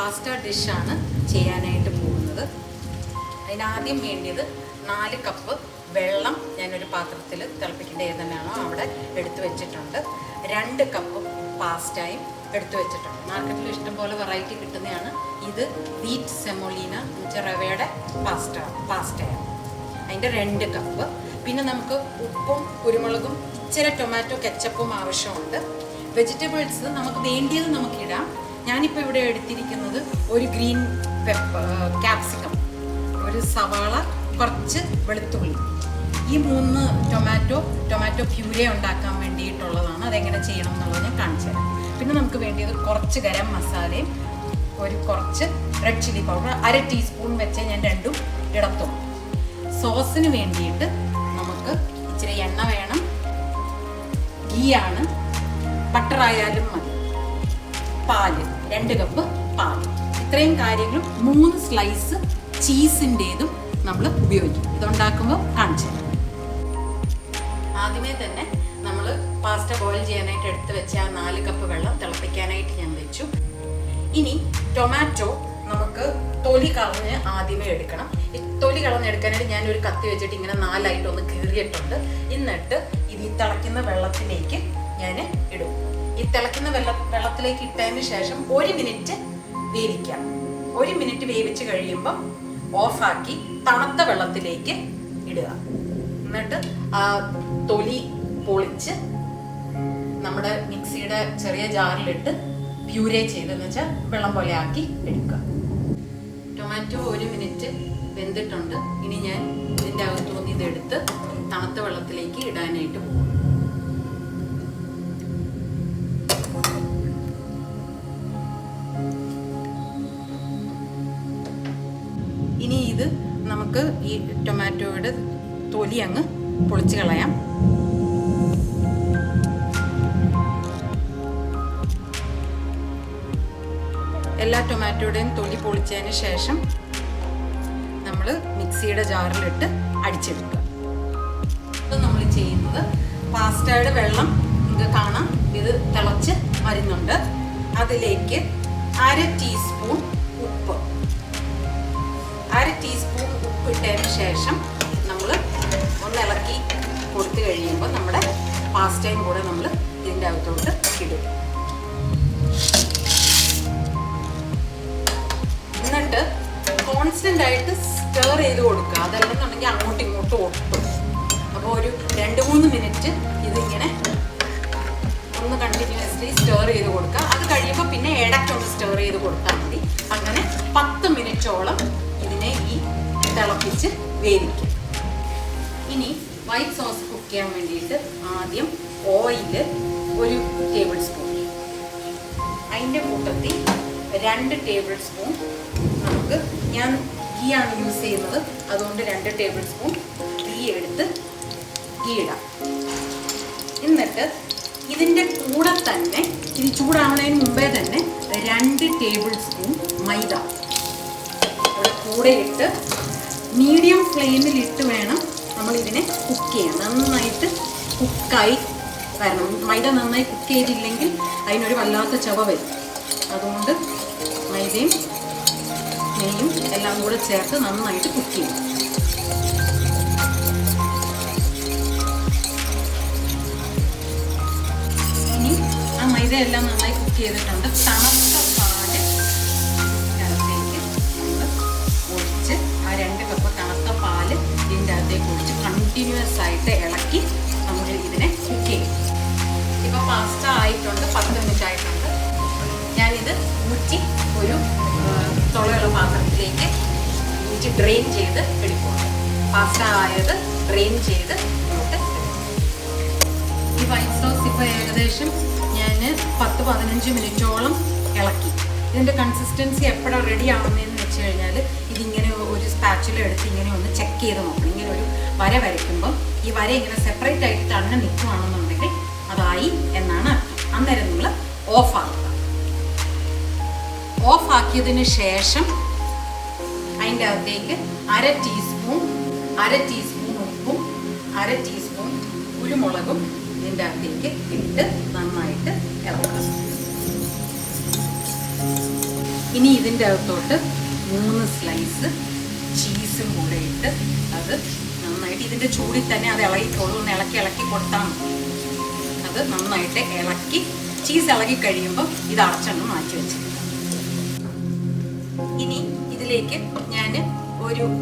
Pasta ഡിഷാണ് ചെയ്യാനായിട്ട് പോകുന്നത്. അതിനാദ്യം വേണ്ടിയത് 4 കപ്പ് വെള്ളം ഞാനൊരു പാത്രത്തിൽ തിളപ്പിക്കേണ്ട ഏതെന്നാണോ അവിടെ എടുത്തു വെച്ചിട്ടുണ്ട്. 2 കപ്പ് പാസ്തയും എടുത്തു വെച്ചിട്ടുണ്ട്. മാർക്കറ്റിൽ ഇഷ്ടംപോലെ വെറൈറ്റി കിട്ടുന്നതാണ്. ഇത് വീറ്റ് സെമോളീന റവയുടെ പാസ്തയാണ്. അതിൻ്റെ 2 കപ്പ്. പിന്നെ നമുക്ക് ഉപ്പും കുരുമുളകും ഇച്ചിരി ടൊമാറ്റോ കെച്ചപ്പും ആവശ്യമുണ്ട്. വെജിറ്റബിൾസ് നമുക്ക് വേണ്ടിയത് നമുക്കിടാം. ഞാനിപ്പോൾ ഇവിടെ എടുത്തിരിക്കുന്നത് ഒരു ഗ്രീൻ ക്യാപ്സിക്കം, ഒരു സവാള, കുറച്ച് വെളുത്തുള്ളി, ഈ 3 ടൊമാറ്റോ പ്യൂരെ ഉണ്ടാക്കാൻ വേണ്ടിയിട്ടുള്ളതാണ്. അതെങ്ങനെ ചെയ്യണം എന്നുള്ളത് ഞാൻ കാണിച്ചു തരാം. പിന്നെ നമുക്ക് വേണ്ടിയത് കുറച്ച് ഗരം മസാലയും കുറച്ച് റെഡ് ചില്ലി പൗഡർ 1/2 ടീസ്പൂൺ വെച്ച് ഞാൻ രണ്ടും ഇടത്തും. സോസിന് വേണ്ടിയിട്ട് നമുക്ക് ഇച്ചിരി എണ്ണ വേണം. ഗീ ആണ്, ബട്ടറായാലും മതി. പാല് 2 കപ്പ് പാല്. ഇത്രയും കാര്യങ്ങളും 3 സ്ലൈസ് ചീസിൻ്റെതും നമ്മൾ ഉപയോഗിക്കും. ഇതുണ്ടാക്കുമ്പോൾ കാണിച്ചു തരാം. ആദ്യമേ തന്നെ നമ്മൾ പാസ്ത ബോയിൽ ചെയ്യാനായിട്ട് എടുത്ത് വെച്ച ആ 4 കപ്പ് വെള്ളം തിളപ്പിക്കാനായിട്ട് ഞാൻ വെച്ചു. ഇനി ടൊമാറ്റോ നമുക്ക് തൊലി കളഞ്ഞ് ആദ്യമേ എടുക്കണം. ഈ തൊലി കളഞ്ഞെടുക്കാനായിട്ട് ഞാനൊരു കത്തി വെച്ചിട്ട് ഇങ്ങനെ 4 ആയിട്ടൊന്ന് കീറിയിട്ടുണ്ട്. എന്നിട്ട് ഇത് ഈ തിളയ്ക്കുന്ന വെള്ളത്തിലേക്ക് ഞാൻ ഇടും. ഈ തിളയ്ക്കുന്ന വെള്ളത്തിലേക്ക് ഇട്ടതിന് ശേഷം 1 മിനിറ്റ് വേവിക്കാം. 1 മിനിറ്റ് വേവിച്ച് കഴിയുമ്പോൾ ഓഫാക്കി തണുത്ത വെള്ളത്തിലേക്ക് ഇടുക. എന്നിട്ട് ആ തൊലി പൊളിച്ച് നമ്മുടെ മിക്സിയുടെ ചെറിയ ജാറിലിട്ട് പ്യൂരേ ചെയ്തെന്ന് വെച്ചാൽ വെള്ളം പോലെ ആക്കി എടുക്കുക. ടൊമാറ്റോ 1 മിനിറ്റ് വെന്തിട്ടുണ്ട്. ഇനി ഞാൻ ഇതിൻ്റെ അകത്തുനിന്ന് ഇതെടുത്ത് തണുത്ത വെള്ളത്തിലേക്ക് ഇടാനായിട്ട് പോകും. ഇനി ഇത് നമുക്ക് ഈ ടൊമാറ്റോയുടെ തൊലി അങ്ങ് പൊളിച്ച് കളയാം. എല്ലാ ടൊമാറ്റോയുടെയും തൊലി പൊളിച്ചതിന് ശേഷം നമ്മൾ മിക്സിയുടെ ജാറിലിട്ട് അടിച്ചെടുക്കുക. ഇത് നമ്മൾ ചെയ്യുന്നത് പാസ്തയുടെ വെള്ളം ഇത് കാണാം, ഇത് തിളച്ച് വരുന്നുണ്ട്. അതിലേക്ക് 1/2 ടീസ്പൂൺ ഉപ്പ്, 1/2 ടീസ്പൂൺ ഉപ്പ് ഇട്ടതിന് ശേഷം നമ്മൾ ഒന്ന് ഇളക്കി കൊടുത്തു കഴിയുമ്പോൾ നമ്മുടെ പാസ്തയും കൂടെ നമ്മൾ ഇതിൻ്റെ അകത്തോട്ട് ഇടും. എന്നിട്ട് കോൺസ്റ്റൻ്റ് ആയിട്ട് സ്റ്റർ ചെയ്ത് കൊടുക്കുക. അതല്ലെന്നുണ്ടെങ്കിൽ അങ്ങോട്ടും ഇങ്ങോട്ടും ഒട്ടും. അപ്പോൾ ഒരു 2-3 മിനിറ്റ് ഇതിങ്ങനെ ഒന്ന് കണ്ടിന്യൂസ്ലി സ്റ്റർ ചെയ്ത് കൊടുക്കുക. അത് കഴിയുമ്പോൾ പിന്നെ ഇടയ്ക്കൊന്ന് സ്റ്റർ ചെയ്ത് കൊടുത്താൽ മതി. അങ്ങനെ 10 മിനിറ്റോളം ഇതിനെ ഈ തിളപ്പിച്ച് വേവിക്കും. ഇനി വൈറ്റ് സോസ് കുക്ക് ചെയ്യാൻ വേണ്ടിയിട്ട് ആദ്യം ഓയിൽ 1 ടേബിൾ സ്പൂൺ, അതിൻ്റെ കൂട്ടത്തിൽ 2 ടേബിൾ സ്പൂൺ നമുക്ക്, ഞാൻ ഗീ ആണ് യൂസ് ചെയ്യുന്നത്, അതുകൊണ്ട് 2 ടേബിൾ സ്പൂൺ ഗീ എടുത്ത് ഗീ ഇടാം. എന്നിട്ട് ഇതിൻ്റെ കൂടെ തന്നെ ഇത് ചൂടാവുന്നതിന് മുമ്പേ തന്നെ 2 ടേബിൾ സ്പൂൺ മൈദ ഇവിടെ കൂടെ ഇട്ട് മീഡിയം ഫ്ലെയിമിലിട്ട് വേണം നമ്മൾ ഇതിനെ കുക്ക് ചെയ്യാൻ. നന്നായിട്ട് കുക്കായി വരണം. മൈദ നന്നായി കുക്ക് ചെയ്തില്ലെങ്കിൽ അതിനൊരു വല്ലാത്ത ചവ വരും. അതുകൊണ്ട് മൈദയും നെയ്യും എല്ലാം കൂടെ ചേർത്ത് നന്നായിട്ട് കുക്ക് ചെയ്യും. ഇനി ആ മൈദ എല്ലാം നന്നായി കുക്ക് ചെയ്തിട്ടുണ്ട്. തണുത്ത പാല് ഇതിനകത്തേക്ക് നമ്മൾ ഒഴിച്ച് ആ 2 കപ്പ് തണുത്ത പാല് ഇതിൻ്റെ അകത്തേക്ക് ഒഴിച്ച് കണ്ടിന്യൂസ് ആയിട്ട് ഇളക്കി നമ്മൾ ഇതിനെ കുക്ക് ചെയ്യും. ഇപ്പോൾ പാസ്ത ആയിട്ടുണ്ട്, 10 മിനിറ്റ് ആയിട്ടുണ്ട്. ഞാനിത് ഊറ്റി ഒരു തുളയുള്ള പാത്രത്തിലേക്ക് ഊറ്റി ഡ്രെയിൻ ചെയ്ത് എടുക്കുക. പാസ്ത ആയത് ഡ്രെയിൻ ചെയ്ത് ഇങ്ങോട്ട് ഈ വൈറ്റ് സോസ് ഇപ്പോൾ ഏകദേശം ഞാൻ 10-15 മിനിറ്റോളം ഇളക്കി. ഇതിൻ്റെ കൺസിസ്റ്റൻസി എപ്പോഴാണ് റെഡി ആവുന്നതെന്ന് വെച്ച് കഴിഞ്ഞാൽ ഇതിങ്ങനെ ഒരു സ്പാച്ചുല എടുത്ത് ഇങ്ങനെ ഒന്ന് ചെക്ക് ചെയ്ത് നോക്കണം. ഇങ്ങനെ ഒരു വര വരയ്ക്കുമ്പം ഈ വര ഇങ്ങനെ സെപ്പറേറ്റ് ആയിട്ട് തന്നെ നിൽക്കുകയാണെന്നുണ്ടെങ്കിൽ അതായി എന്നാണ് അർത്ഥം. അന്നേരം നിങ്ങൾ ഓഫാക്കുക. ഓഫാക്കിയതിന് ശേഷം അതിൻ്റെ അകത്തേക്ക് 1/2 ടീസ്പൂൺ ഉപ്പും 1/2 ടീസ്പൂൺ കുരുമുളകും ഇതിൻ്റെ അകത്തേക്ക് ഇട്ട് നന്നായിട്ട് ഇളക്കുക. ഇനി ഇതിൻ്റെ അകത്തോട്ട് 3 സ്ലൈസ് ചീസും കൂടെ ഇട്ട് അത് നന്നായിട്ട് ഇതിൻ്റെ ചൂടിൽ തന്നെ അത് ഇളകിക്കോളും. ഒന്ന് ഇളക്കി കൊടുത്താൽ മതി. അത് നന്നായിട്ട് ഇളക്കി ചീസ് ഇളകി കഴിയുമ്പോൾ ഇത് അടച്ചൊന്ന് മാറ്റി വെച്ചിട്ടുണ്ട്. ഇനി ഇതിലേക്ക് ഞാൻ 1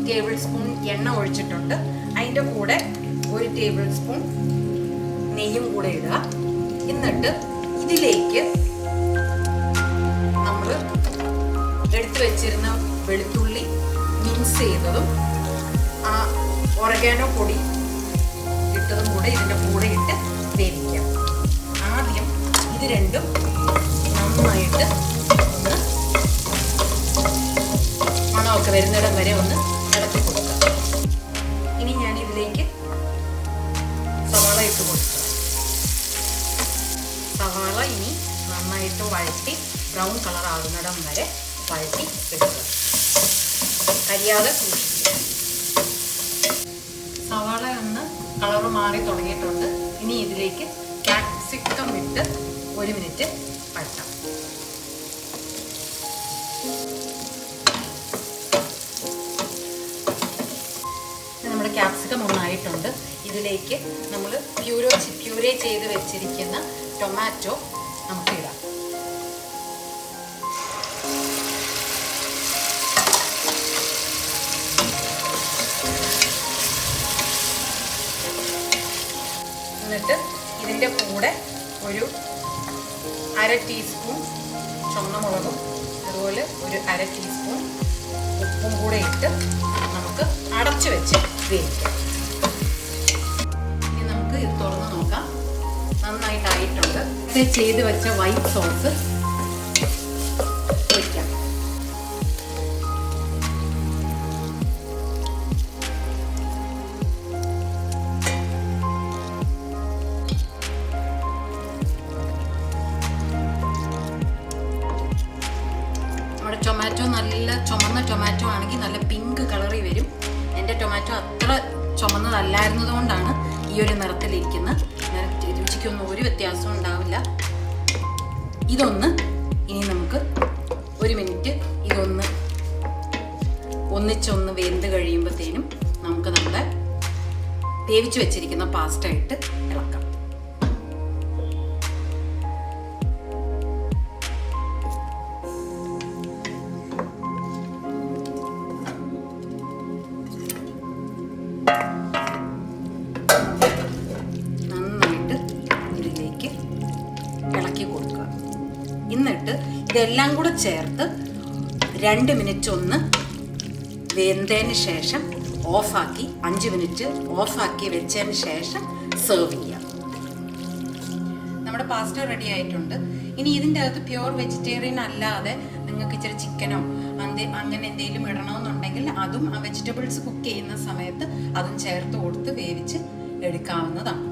ടേബിൾ സ്പൂൺ എണ്ണ ഒഴിച്ചിട്ടുണ്ട്. അതിൻ്റെ കൂടെ 1 ടേബിൾ സ്പൂൺ നെയ്യും കൂടെ ഇടുക. എന്നിട്ട് ഇതിലേക്ക് നമ്മൾ എടുത്തു വെച്ചിരുന്ന വെളുത്തുള്ളി മിക്സ് ചെയ്തതും ആ ഒറഗാനോ പൊടി ഇട്ടതും കൂടെ ഇതിൻ്റെ കൂടെ ഇട്ട് വേവിക്കാം. ആദ്യം ഇത് രണ്ടും നന്നായിട്ട് ഒന്ന് മണമൊക്കെ വരുന്നിടം വരെ ഒന്ന് ഇളക്കി കൊടുക്കുക. ഇനി ഞാൻ ഇതിലേക്ക് സവാള ഇട്ട് കൊടുക്കുക. സവാള ഇനി നന്നായിട്ട് വഴറ്റി ബ്രൗൺ കളർ ആകുന്നിടം വരെ വഴറ്റി എടുക്കുക. കരിയാതെ സൂക്ഷിക്കുക. സവാള ഒന്ന് കളർ മാറി തുടങ്ങിയിട്ടുണ്ട്. ഇനി ഇതിലേക്ക് ക്യാപ്സിക്കം ഇട്ട് 1 മിനിറ്റ് വഴറ്റാം. നമ്മുടെ ക്യാപ്സിക്കം ഒന്നായിട്ടുണ്ട്. ഇതിലേക്ക് നമ്മൾ പ്യൂരേ ചെയ്ത് വെച്ചിരിക്കുന്ന ടൊമാറ്റോ നമുക്ക് ഇടാം. എന്നിട്ട് ഇതിൻ്റെ കൂടെ 1/2 ടീസ്പൂൺ ചുവന്നമുളകും അതുപോലെ 1/2 ടീസ്പൂൺ ഉപ്പും കൂടെ ഇട്ട് നമുക്ക് അടച്ചു വെച്ച് വേവിക്കാം. ഇനി നമുക്ക് ഇത് തുറന്ന് നോക്കാം. നന്നായിട്ടായിട്ടുണ്ട്. ഇത് ചെയ്ത് വെച്ച വൈറ്റ് സോസ് ഒഴിക്കാം. നമ്മുടെ ടൊമാറ്റോ നല്ല ചുമന്ന ടൊമാറ്റോ ആണെങ്കിൽ നല്ല പിങ്ക് കളറിൽ വരും. എൻ്റെ ടൊമാറ്റോ അത്ര ചുമന്നതല്ലായിരുന്നത് കൊണ്ടാണ് ഈ ഒരു നിറത്തിലിരിക്കുന്നത്. രുചിക്കൊന്നും ഒരു വ്യത്യാസവും ഉണ്ടാവില്ല. ഇതൊന്ന് ഇനി നമുക്ക് 1 മിനിറ്റ് ഇതൊന്ന് ഒന്നിച്ചൊന്ന് വെന്ത് കഴിയുമ്പോഴത്തേനും നമുക്ക് നമ്മുടെ വേവിച്ച് വെച്ചിരിക്കുന്ന പാസ്ത ഇട്ട് ഇളക്കാം. നന്നായിട്ട് ഇതിലേക്ക് ഇളക്കി കൊടുക്കുക. എന്നിട്ട് ഇതെല്ലാം കൂടെ ചേർത്ത് 2 മിനിറ്റ് ഒന്ന് വെന്തതിന് ശേഷം ഓഫാക്കി 5 മിനിറ്റ് ഓഫാക്കി വെച്ചതിന് ശേഷം സെർവ് ചെയ്യാം. നമ്മുടെ പാസ്ത റെഡി ആയിട്ടുണ്ട്. ഇനി ഇതിൻ്റെ അകത്ത് പ്യുവർ വെജിറ്റേറിയൻ അല്ലാതെ നിങ്ങൾക്ക് ഇച്ചിരി ചിക്കനോ അങ്ങനെ എന്തെങ്കിലും ഇടണമെന്നുണ്ടെങ്കിൽ അതും ആ വെജിറ്റബിൾസ് കുക്ക് ചെയ്യുന്ന സമയത്ത് അതും ചേർത്ത് കൊടുത്ത് വേവിച്ച് എടുക്കാവുന്നതാണ്.